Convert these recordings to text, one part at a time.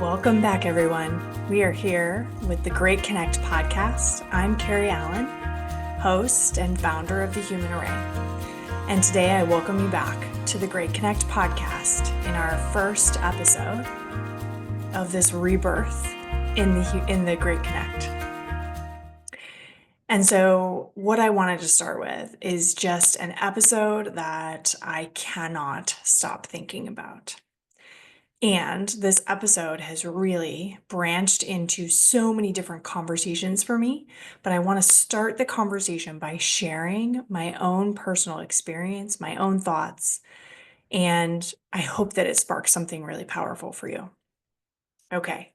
Welcome back, everyone. We are here with the Great Connect podcast. I'm Carrie Allen, host and founder of the Human Array. And today I welcome you back to the Great Connect podcast in our first episode of this rebirth in the Great Connect. And so what I wanted to start with is just an episode that I cannot stop thinking about. And this episode has really branched into so many different conversations for me, but I want to start the conversation by sharing my own personal experience, my own thoughts, and I hope that it sparks something really powerful for you. Okay,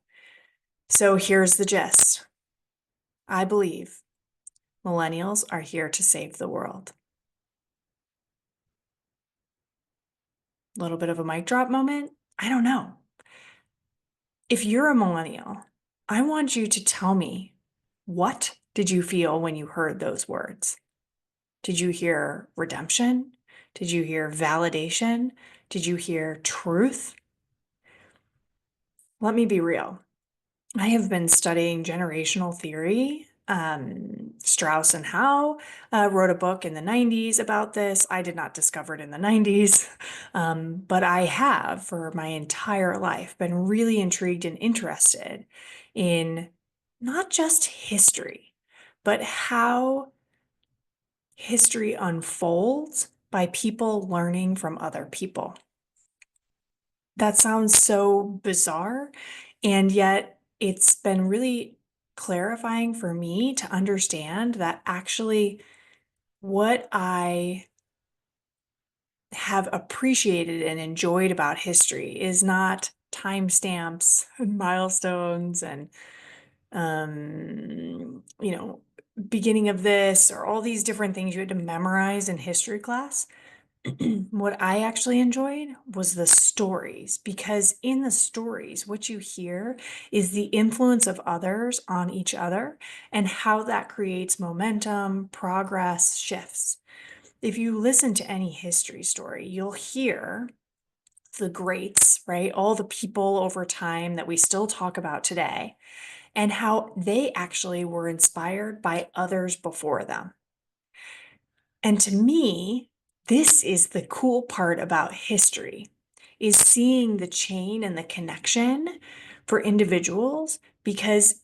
so here's the gist. I believe millennials are here to save the world. A little bit of a mic drop moment? I don't know. If you're a millennial, I want you to tell me, what did you feel when you heard those words? Did you hear redemption? Did you hear validation? Did you hear truth? Let me be real. I have been studying generational theory. Strauss and Howe wrote a book in the 90s about this. I did not discover it in the 90s, but I have for my entire life been really intrigued and interested in not just history, but how history unfolds by people learning from other people. That sounds so bizarre, and yet it's been really clarifying for me to understand that actually what I have appreciated and enjoyed about history is not timestamps and milestones and beginning of this or all these different things you had to memorize in history class. What I actually enjoyed was the stories, because in the stories, what you hear is the influence of others on each other and how that creates momentum, progress, shifts. If you listen to any history story, you'll hear the greats, right? All the people over time that we still talk about today, and how they actually were inspired by others before them. And to me, this is the cool part about history, is seeing the chain and the connection for individuals, because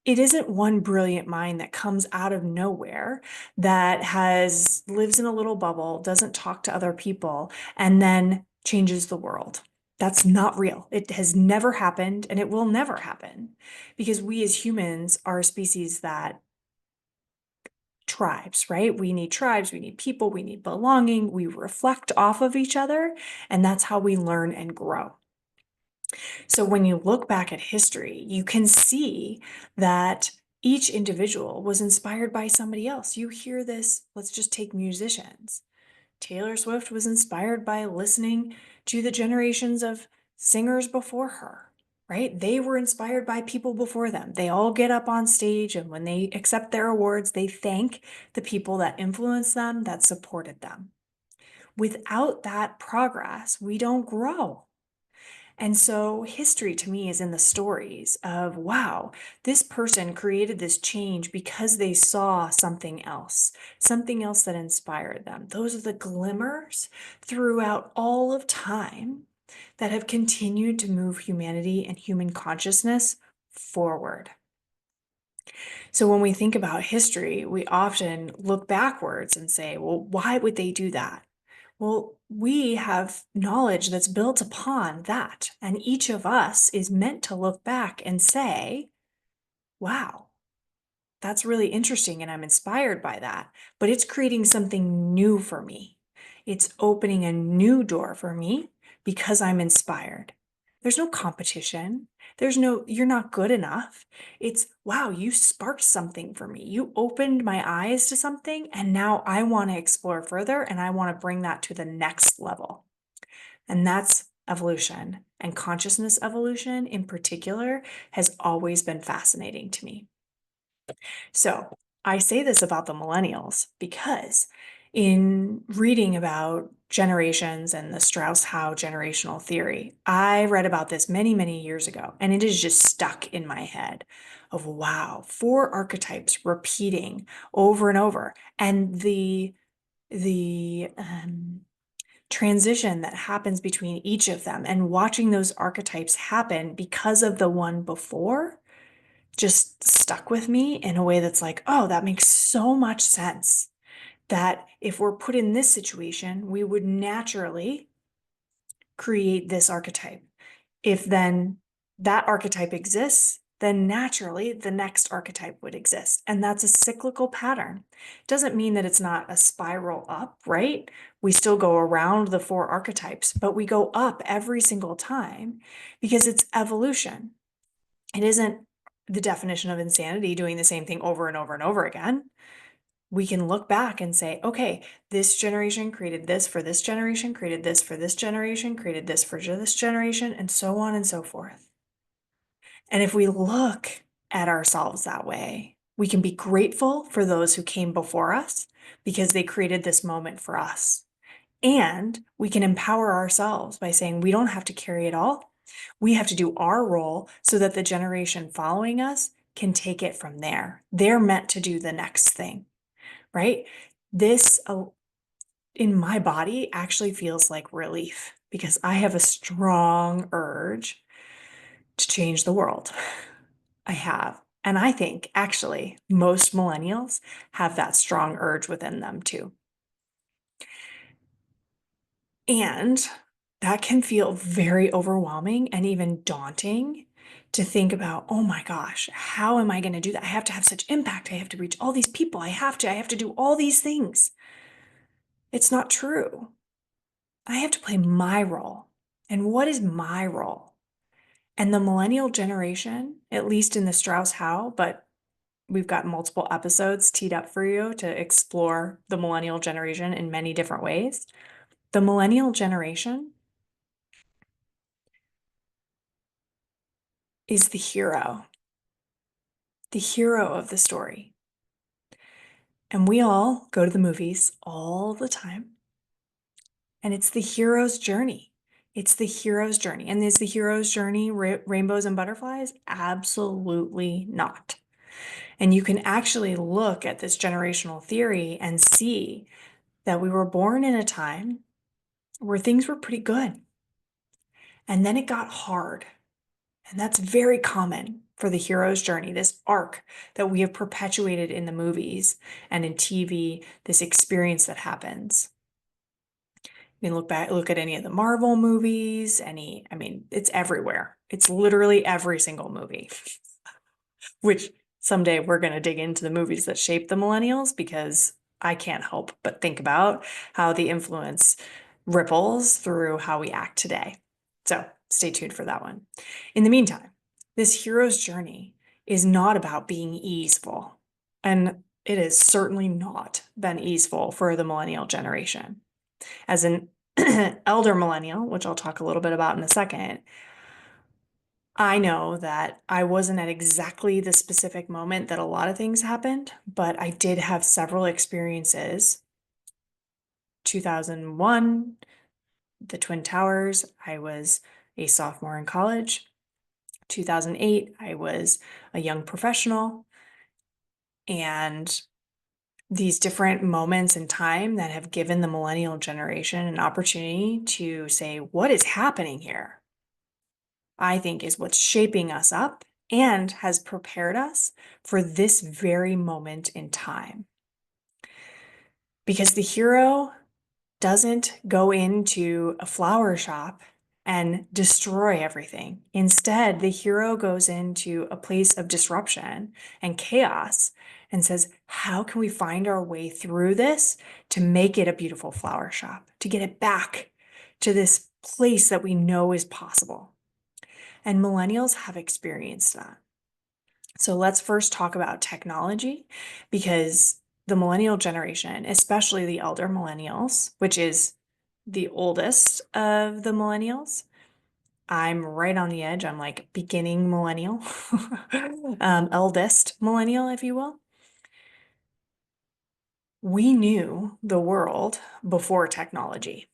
it isn't one brilliant mind that comes out of nowhere that lives in a little bubble, doesn't talk to other people, and then changes the world. That's not real. It has never happened, and it will never happen, because we as humans are a species that tribes, right? We need tribes, we need people, we need belonging, we reflect off of each other, and that's how we learn and grow. So when you look back at history, you can see that each individual was inspired by somebody else. You hear this, let's just take musicians. Taylor Swift was inspired by listening to the generations of singers before her, right? They were inspired by people before them. They all get up on stage, and when they accept their awards, they thank the people that influenced them, that supported them. Without that progress, we don't grow. And so history to me is in the stories of, wow, this person created this change because they saw something else that inspired them. Those are the glimmers throughout all of time that have continued to move humanity and human consciousness forward. So when we think about history, we often look backwards and say, well, why would they do that? Well, we have knowledge that's built upon that, and each of us is meant to look back and say, wow, that's really interesting, and I'm inspired by that, but it's creating something new for me. It's opening a new door for me because I'm inspired. There's no competition. You're not good enough. It's, wow, you sparked something for me. You opened my eyes to something, and now I want to explore further, and I want to bring that to the next level. And that's evolution. And consciousness evolution in particular has always been fascinating to me. So I say this about the millennials because in reading about generations and the Strauss-Howe generational theory. I read about this many, many years ago, and it is just stuck in my head of wow, four archetypes repeating over and over. And the transition that happens between each of them and watching those archetypes happen because of the one before just stuck with me in a way that's like, oh, that makes so much sense. That if we're put in this situation, we would naturally create this archetype. If then that archetype exists, then naturally the next archetype would exist. And that's a cyclical pattern. It doesn't mean that it's not a spiral up, right? We still go around the four archetypes, but we go up every single time because it's evolution. It isn't the definition of insanity doing the same thing over and over and over again. We can look back and say, okay, this generation created this for this generation, created this for this generation, created this for this generation, and so on and so forth. And if we look at ourselves that way, we can be grateful for those who came before us because they created this moment for us. And we can empower ourselves by saying we don't have to carry it all. We have to do our role so that the generation following us can take it from there. They're meant to do the next thing, right? This in my body actually feels like relief because I have a strong urge to change the world. I have. And I think actually most millennials have that strong urge within them too. And that can feel very overwhelming and even daunting to think about, oh my gosh, how am I going to do that? I have to have such impact. I have to reach all these people. I have to do all these things. It's not true. I have to play my role. And what is my role? And the millennial generation, at least in the Strauss-Howe, but we've got multiple episodes teed up for you to explore the millennial generation in many different ways. The millennial generation is the hero of the story. And we all go to the movies all the time. And it's the hero's journey. It's the hero's journey. And is the hero's journey rainbows and butterflies? Absolutely not. And you can actually look at this generational theory and see that we were born in a time where things were pretty good. And then it got hard. And that's very common for the hero's journey, this arc that we have perpetuated in the movies and in TV, this experience that happens. You can look at any of the Marvel movies, it's everywhere. It's literally every single movie, which someday we're going to dig into the movies that shape the millennials because I can't help but think about how the influence ripples through how we act today. So stay tuned for that one. In the meantime, this hero's journey is not about being easeful, and it has certainly not been easeful for the millennial generation. As an elder millennial, which I'll talk a little bit about in a second, I know that I wasn't at exactly the specific moment that a lot of things happened, but I did have several experiences. 2001, the Twin Towers, I was a sophomore in college. 2008, I was a young professional. And these different moments in time that have given the millennial generation an opportunity to say, what is happening here? I think is what's shaping us up and has prepared us for this very moment in time. Because the hero doesn't go into a flower shop and destroy everything. Instead, the hero goes into a place of disruption and chaos and says, how can we find our way through this to make it a beautiful flower shop, to get it back to this place that we know is possible? And millennials have experienced that. So let's first talk about technology, because the millennial generation, especially the elder millennials, which is the oldest of the millennials, I'm right on the edge. I'm like beginning millennial, eldest millennial, if you will. We knew the world before technology.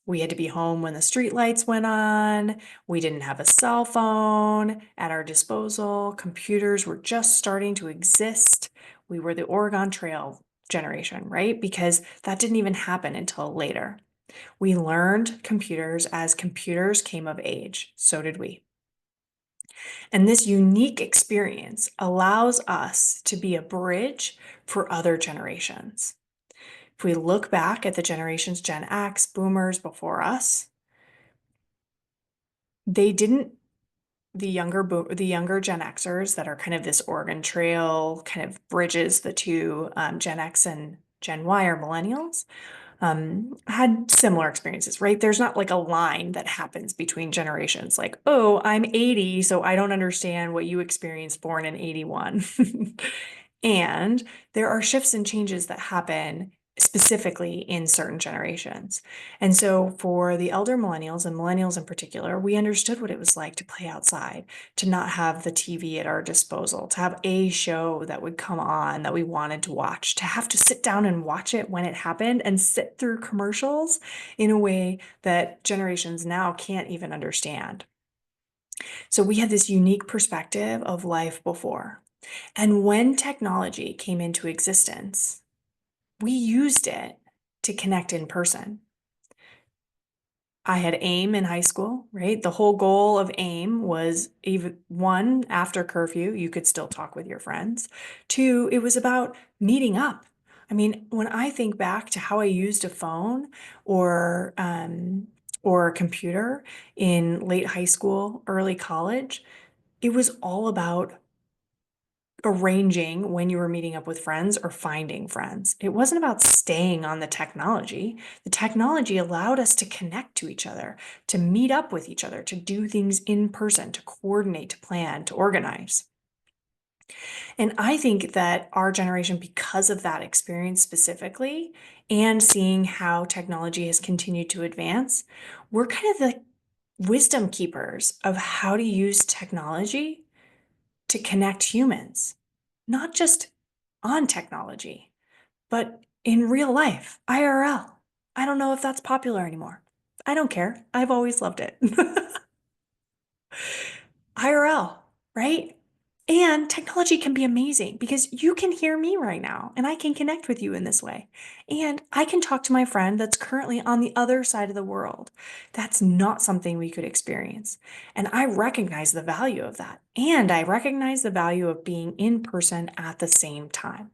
We had to be home when the street lights went on. We didn't have a cell phone at our disposal. Computers were just starting to exist. We were the Oregon Trail generation, right? Because that didn't even happen until later. We learned computers as computers came of age. So did we. And this unique experience allows us to be a bridge for other generations. If we look back at the generations Gen X, boomers before us, they didn't the younger Gen Xers that are kind of this Oregon Trail kind of bridges the two Gen X and Gen Y or millennials had similar experiences, right? There's not like a line that happens between generations, like, oh, I'm 80, so I don't understand what you experienced born in 81. And there are shifts and changes that happen specifically in certain generations. And so for the elder millennials and millennials in particular, we understood what it was like to play outside, to not have the TV at our disposal, to have a show that would come on that we wanted to watch, to have to sit down and watch it when it happened and sit through commercials in a way that generations now can't even understand. So we had this unique perspective of life before. And when technology came into existence, we used it to connect in person. I had AIM in high school, right? The whole goal of AIM was even one, after curfew, you could still talk with your friends. Two, it was about meeting up. I mean, when I think back to how I used a phone or a computer in late high school, early college, it was all about arranging when you were meeting up with friends or finding friends. It wasn't about staying on the technology. The technology allowed us to connect to each other, to meet up with each other, to do things in person, to coordinate, to plan, to organize. And I think that our generation, because of that experience specifically, and seeing how technology has continued to advance, we're kind of the wisdom keepers of how to use technology to connect humans, not just on technology, but in real life, IRL. I don't know if that's popular anymore. I don't care. I've always loved it. IRL, right? And technology can be amazing because you can hear me right now and I can connect with you in this way. And I can talk to my friend that's currently on the other side of the world. That's not something we could experience. And I recognize the value of that. And I recognize the value of being in person at the same time.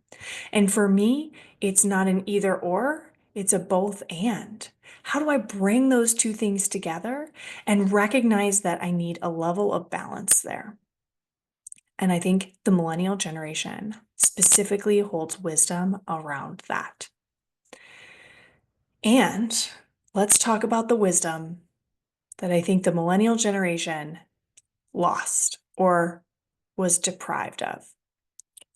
And for me, it's not an either or, it's a both and. How do I bring those two things together and recognize that I need a level of balance there? And I think the millennial generation specifically holds wisdom around that. And let's talk about the wisdom that I think the millennial generation lost or was deprived of.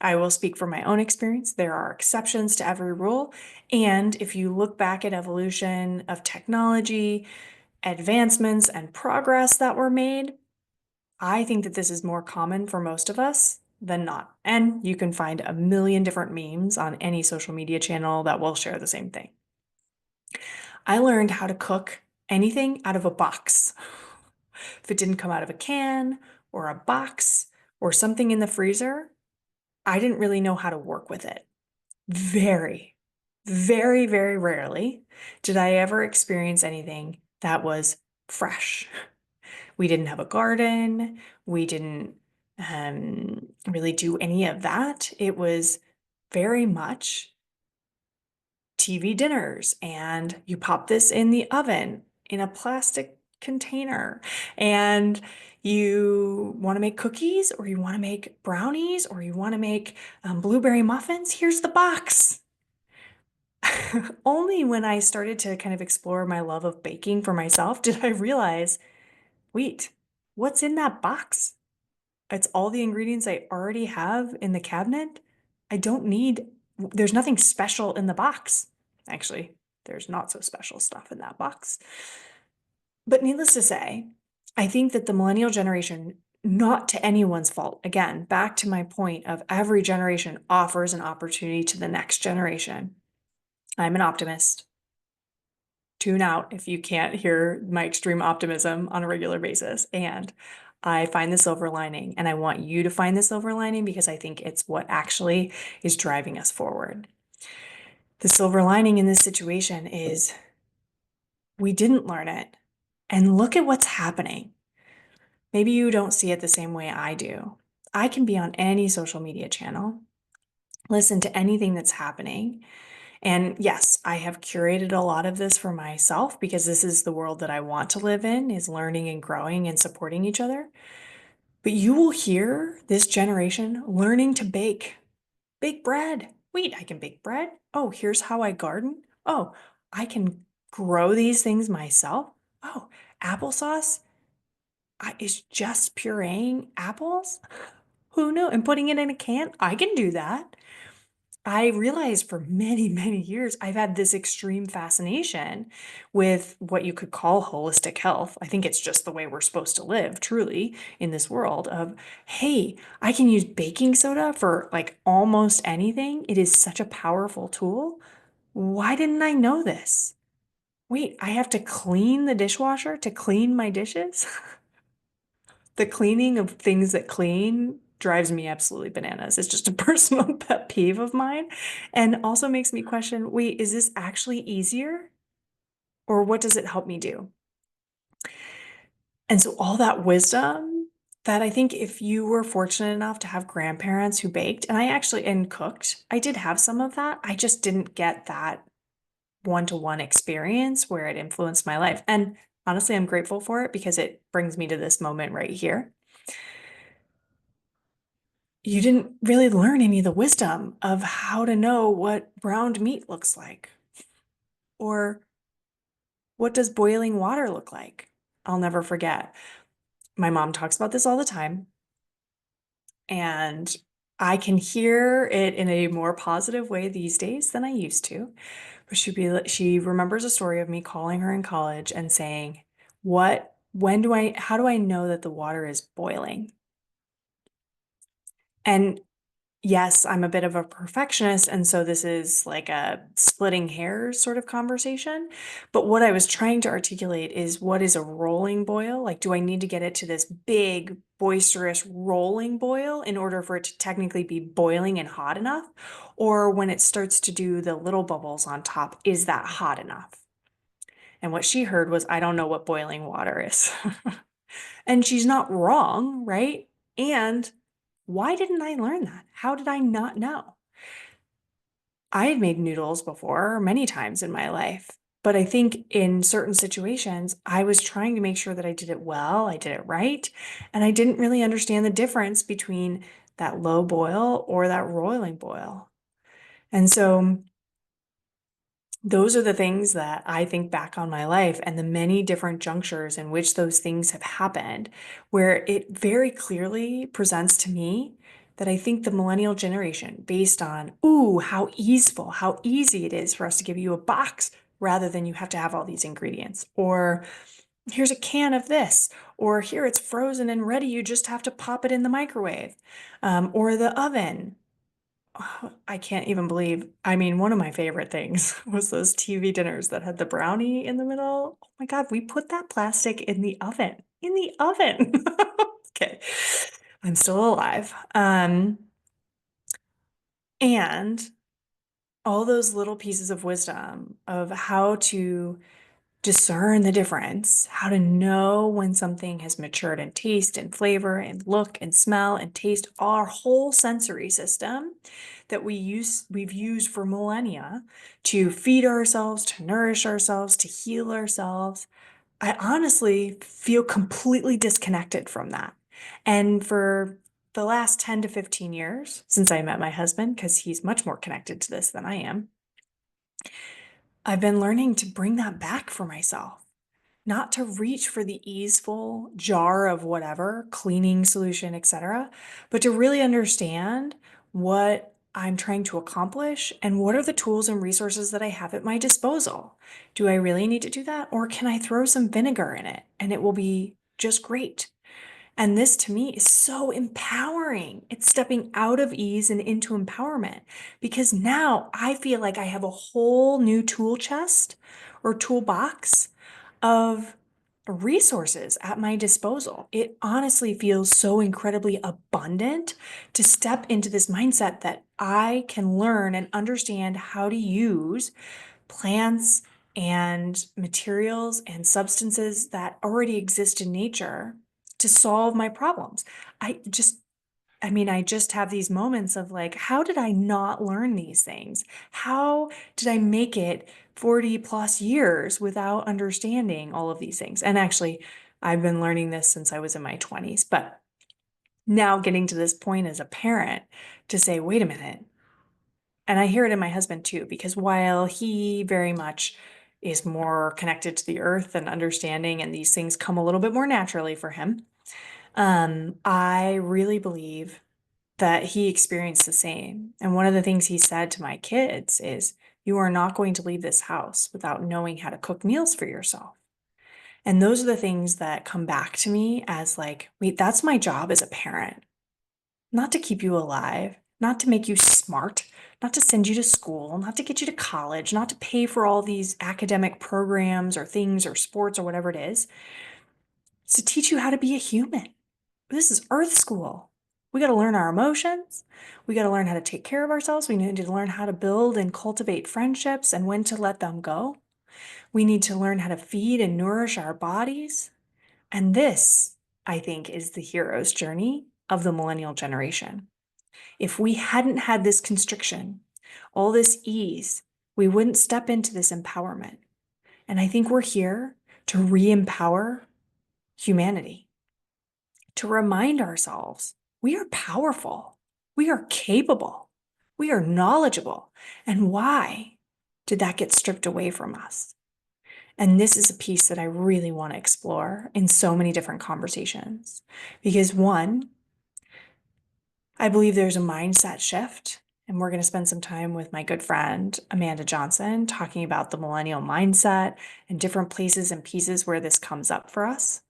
I will speak from my own experience. There are exceptions to every rule. And if you look back at evolution of technology, advancements and progress that were made, I think that this is more common for most of us than not. And you can find a million different memes on any social media channel that will share the same thing. I learned how to cook anything out of a box. If it didn't come out of a can or a box or something in the freezer, I didn't really know how to work with it. Very, very, very rarely did I ever experience anything that was fresh. We didn't have a garden. We didn't really do any of that. It was very much TV dinners, and you pop this in the oven in a plastic container, and you want to make cookies, or you want to make brownies, or you want to make blueberry muffins. Here's the box. Only when I started to kind of explore my love of baking for myself did I realize, wait, what's in that box? It's all the ingredients I already have in the cabinet. I don't need, there's nothing special in the box. Actually, there's not so special stuff in that box. But needless to say, I think that the millennial generation, not to anyone's fault, again, back to my point of every generation offers an opportunity to the next generation. I'm an optimist. tune out if you can't hear my extreme optimism on a regular basis. And I find the silver lining, and I want you to find the silver lining because I think it's what actually is driving us forward. The silver lining in this situation is we didn't learn it. And look at what's happening. Maybe you don't see it the same way I do. I can be on any social media channel, listen to anything that's happening. And yes, I have curated a lot of this for myself because this is the world that I want to live in, is learning and growing and supporting each other. But you will hear this generation learning to bake bread. Wait, I can bake bread? Oh, here's how I garden. Oh, I can grow these things myself. Oh, applesauce is just pureeing apples? Who knew? And putting it in a can? I can do that. I realized for many, many years, I've had this extreme fascination with what you could call holistic health. I think it's just the way we're supposed to live, truly, in this world of, hey, I can use baking soda for like almost anything. It is such a powerful tool. Why didn't I know this? Wait, I have to clean the dishwasher to clean my dishes? The cleaning of things that clean drives me absolutely bananas. It's just a personal pet peeve of mine. And also makes me question, wait, is this actually easier? Or what does it help me do? And so all that wisdom that I think if you were fortunate enough to have grandparents who baked, and I actually and cooked, I did have some of that. I just didn't get that one-to-one experience where it influenced my life. And honestly, I'm grateful for it because it brings me to this moment right here. You didn't really learn any of the wisdom of how to know what browned meat looks like, or what does boiling water look like. I'll never forget. My mom talks about this all the time, and I can hear it in a more positive way these days than I used to. But she remembers a story of me calling her in college and saying, how do I know that the water is boiling? And yes, I'm a bit of a perfectionist, and so this is like a splitting hairs sort of conversation. But what I was trying to articulate is, what is a rolling boil? Like, do I need to get it to this big, boisterous rolling boil in order for it to technically be boiling and hot enough? Or when it starts to do the little bubbles on top, is that hot enough? And what she heard was, I don't know what boiling water is. And she's not wrong, right? And why didn't I learn that? How did I not know? I had made noodles before many times in my life, but I think in certain situations, I was trying to make sure that I did it well, I did it right, and I didn't really understand the difference between that low boil or that roiling boil. And so those are the things that I think back on my life and the many different junctures in which those things have happened, where it very clearly presents to me that I think the millennial generation, based on, ooh, how easeful, how easy it is for us to give you a box rather than you have to have all these ingredients, or here's a can of this, or here it's frozen and ready, you just have to pop it in the microwave, or the oven. Oh, I can't even believe. I mean, one of my favorite things was those TV dinners that had the brownie in the middle. Oh my God, we put that plastic in the oven. In the oven. Okay. I'm still alive. And all those little pieces of wisdom of how to discern the difference, how to know when something has matured in taste and flavor and look and smell and taste, our whole sensory system that we've used for millennia to feed ourselves, to nourish ourselves, to heal ourselves. I honestly feel completely disconnected from that. And for the last 10 to 15 years since I met my husband, because he's much more connected to this than I am, I've been learning to bring that back for myself. Not to reach for the easeful jar of whatever, cleaning solution, etc., but to really understand what I'm trying to accomplish and what are the tools and resources that I have at my disposal. Do I really need to do that? Or can I throw some vinegar in it and it will be just great? And this to me is so empowering. It's stepping out of ease and into empowerment because now I feel like I have a whole new tool chest or toolbox of resources at my disposal. It honestly feels so incredibly abundant to step into this mindset that I can learn and understand how to use plants and materials and substances that already exist in nature to solve my problems. I just I just have these moments of like, how did I not learn these things? How did I make it 40 plus years without understanding all of these things? And actually, I've been learning this since I was in my 20s, but now getting to this point as a parent to say, wait a minute. And I hear it in my husband too, because while he very much is more connected to the earth and understanding, and these things come a little bit more naturally for him, I really believe that he experienced the same. And one of the things he said to my kids is, you are not going to leave this house without knowing how to cook meals for yourself. And those are the things that come back to me as like, wait, that's my job as a parent, not to keep you alive, not to make you smart, not to send you to school, not to get you to college, not to pay for all these academic programs or things or sports or whatever it is. It's to teach you how to be a human. This is earth school. We got to learn our emotions. We got to learn how to take care of ourselves. We need to learn how to build and cultivate friendships and when to let them go. We need to learn how to feed and nourish our bodies. And this, I think, is the hero's journey of the millennial generation. If we hadn't had this constriction, all this ease, we wouldn't step into this empowerment. And I think we're here to re-empower humanity, to remind ourselves we are powerful, we are capable, we are knowledgeable. And why did that get stripped away from us? And this is a piece that I really want to explore in so many different conversations. Because one, I believe there's a mindset shift. And we're going to spend some time with my good friend, Amanda Johnson, talking about the millennial mindset and different places and pieces where this comes up for us.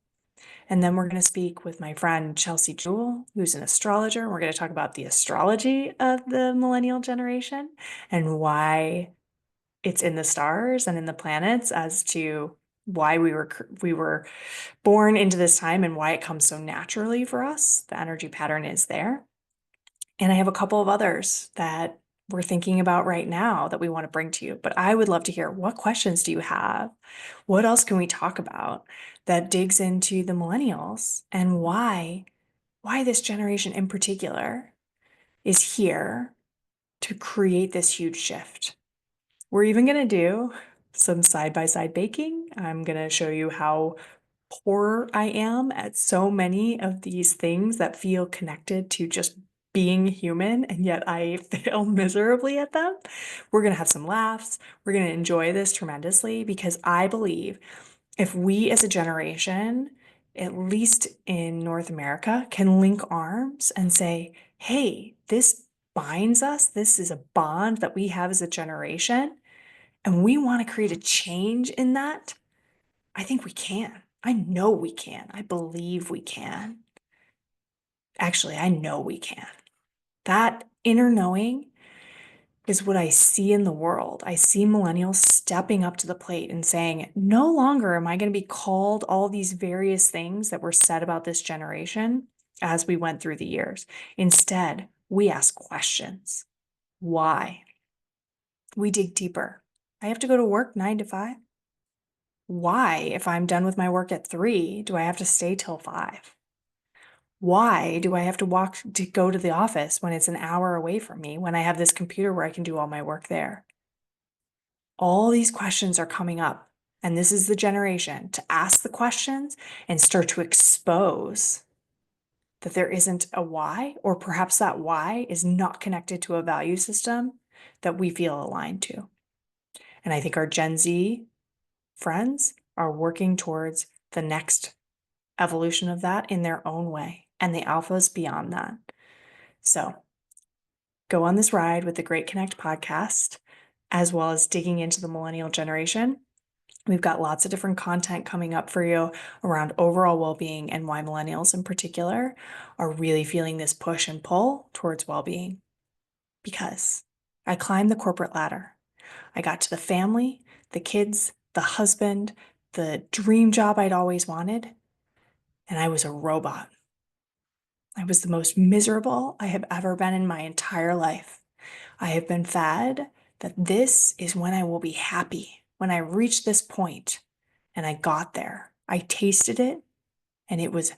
And then we're going to speak with my friend, Chelsea Jewell, who's an astrologer. We're going to talk about the astrology of the millennial generation and why it's in the stars and in the planets as to why we were born into this time and why it comes so naturally for us. The energy pattern is there. And I have a couple of others that we're thinking about right now that we want to bring to you. But I would love to hear, what questions do you have? What else can we talk about that digs into the millennials and why this generation in particular is here to create this huge shift? We're even going to do some side-by-side baking. I'm going to show you how poor I am at so many of these things that feel connected to just being human, and yet I fail miserably at them. We're going to have some laughs. We're going to enjoy this tremendously because I believe if we as a generation, at least in North America, can link arms and say, hey, this binds us. This is a bond that we have as a generation, and we want to create a change in that. I think we can. I know we can. I believe we can. Actually, I know we can. That inner knowing is what I see in the world. I see millennials stepping up to the plate and saying, no longer am I going to be called all these various things that were said about this generation as we went through the years. Instead, we ask questions. Why? We dig deeper. I have to go to work 9 to 5. Why, if I'm done with my work at 3, do I have to stay till 5? Why do I have to walk to go to the office when it's an hour away from me when I have this computer where I can do all my work there? All these questions are coming up, and this is the generation to ask the questions and start to expose that there isn't a why, or perhaps that why is not connected to a value system that we feel aligned to. And I think our Gen Z friends are working towards the next evolution of that in their own way, and the alphas beyond that. So go on this ride with the Great Connect podcast, as well as digging into the millennial generation. We've got lots of different content coming up for you around overall well-being and why millennials in particular are really feeling this push and pull towards well-being. Because I climbed the corporate ladder. I got to the family, the kids, the husband, the dream job I'd always wanted, and I was a robot. I was the most miserable I have ever been in my entire life. I have been fed that this is when I will be happy, when I reach this point, and I got there. I tasted it, and it was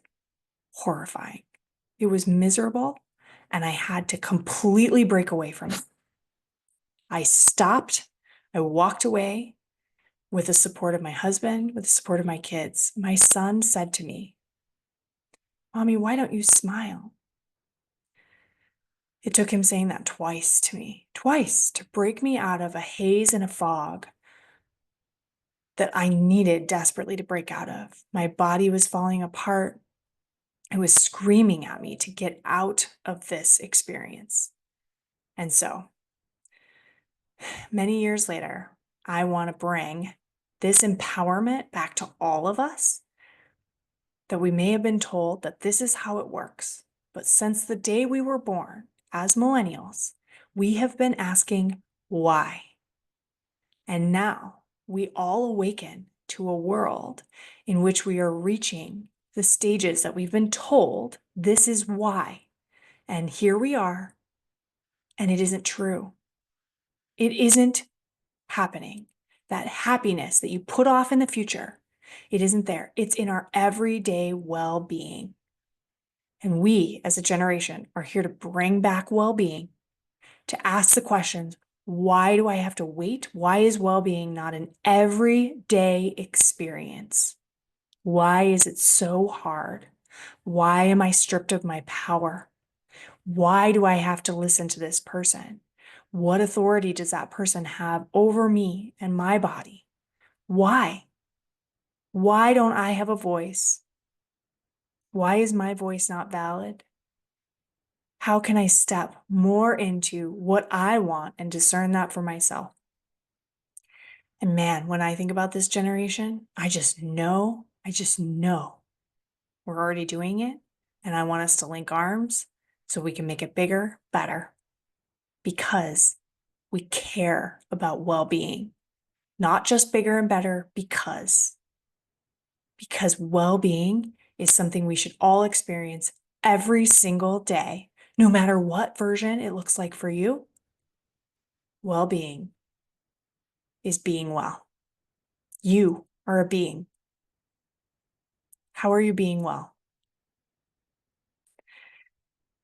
horrifying. It was miserable, and I had to completely break away from it. I stopped, I walked away with the support of my husband, with the support of my kids. My son said to me, "Mommy, why don't you smile?" It took him saying that twice to me, twice, to break me out of a haze and a fog that I needed desperately to break out of. My body was falling apart. It was screaming at me to get out of this experience. And so, many years later, I want to bring this empowerment back to all of us, that we may have been told that this is how it works. But since the day we were born, as millennials, we have been asking why. And now we all awaken to a world in which we are reaching the stages that we've been told this is why. And here we are, and it isn't true. It isn't happening. That happiness that you put off in the future, it isn't there. It's in our everyday well-being. And we, as a generation, are here to bring back well-being, to ask the questions, why do I have to wait? Why is well-being not an everyday experience? Why is it so hard? Why am I stripped of my power? Why do I have to listen to this person? What authority does that person have over me and my body? Why? Why don't I have a voice? Why is my voice not valid? How can I step more into what I want and discern that for myself? And man, when I think about this generation, I just know we're already doing it. And I want us to link arms so we can make it bigger, better, because we care about well-being, not just bigger and better, because well-being is something we should all experience every single day, no matter what version it looks like for you. Well-being is being well. You are a being. How are you being well?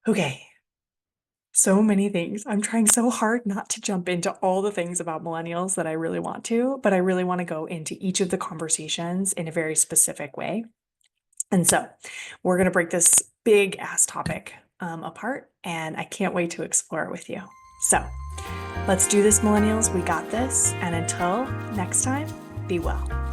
Okay. So many things. I'm trying so hard not to jump into all the things about millennials that I really want to, but I really want to go into each of the conversations in a very specific way. And so we're going to break this big ass topic apart, and I can't wait to explore it with you. So let's do this, millennials. We got this. And until next time, be well.